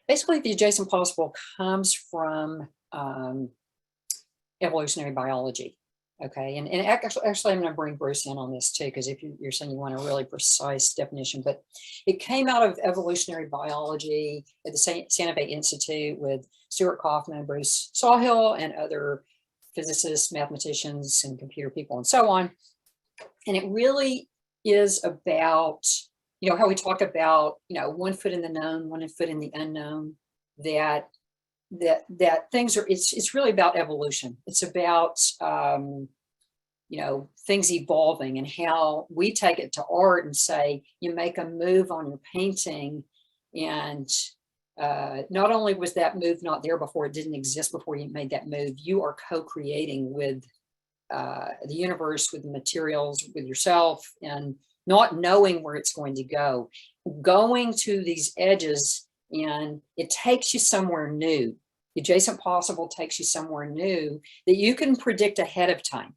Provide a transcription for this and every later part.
Basically, the adjacent possible comes from evolutionary biology. Okay, and actually, I'm going to bring Bruce in on this too, because if you're saying you want a really precise definition, but it came out of evolutionary biology at the Santa Fe Institute with Stuart Kaufman, Bruce Sawhill, and other physicists, mathematicians, and computer people, and so on. And it really is about, how we talk about, 1 foot in the known, 1 foot in the unknown, that things are, it's really about evolution. It's about, things evolving, and how we take it to art and say, you make a move on your painting, and not only was that move not there before, it didn't exist before you made that move, you are co-creating with the universe, with the materials, with yourself, and not knowing where it's going to go, going to these edges, and it takes you somewhere new. The adjacent possible takes you somewhere new that you can predict ahead of time.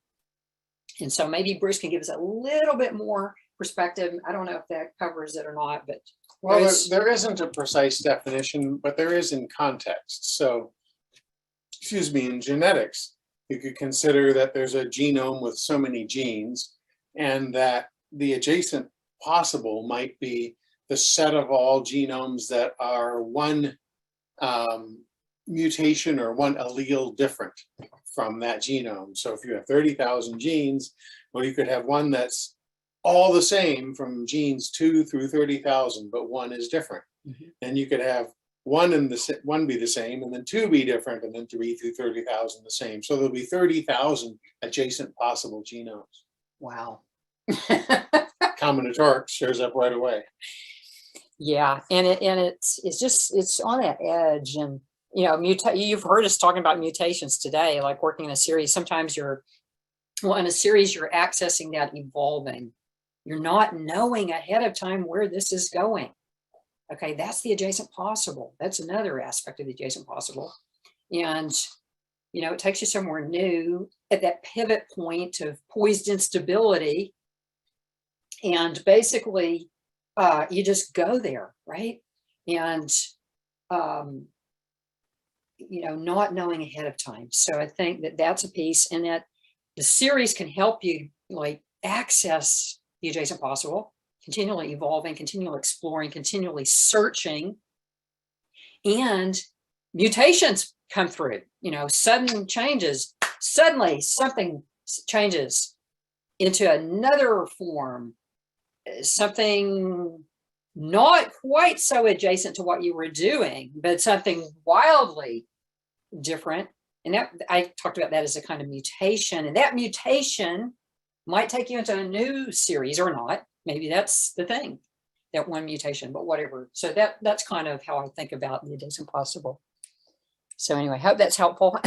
And so maybe Bruce can give us a little bit more perspective. I don't know if that covers it or not, but well, there isn't a precise definition, but there is in context. So, excuse me, in genetics, you could consider that there's a genome with so many genes, and that the adjacent possible might be the set of all genomes that are one mutation or one allele different from that genome. So if you have 30,000 genes, well, you could have one that's all the same from genes 2 through 30,000, but one is different. And you could have one be the same, and then 2 be different, and then 3 through 30,000 the same. So there'll be 30,000 adjacent possible genomes. wow. Combinatorics shows up right away. Yeah, and it's on that edge, and you've heard us talking about mutations today, like working in a series. Sometimes in a series you're accessing that evolving. You're not knowing ahead of time where this is going. Okay, that's the adjacent possible. That's another aspect of the adjacent possible. And it takes you somewhere new at that pivot point of poised instability. And basically, you just go there, right? And, not knowing ahead of time. So I think that that's a piece, and that the series can help you access the adjacent possible, continually evolving, continually exploring, continually searching, and mutations come through, sudden changes. Suddenly something changes into another form, something not quite so adjacent to what you were doing, but something wildly different. And that, I talked about that as a kind of mutation, and that mutation might take you into a new series or not. Maybe that's the thing, that one mutation, but whatever. So that's kind of how I think about the adjacent possible. So anyway, hope that's helpful.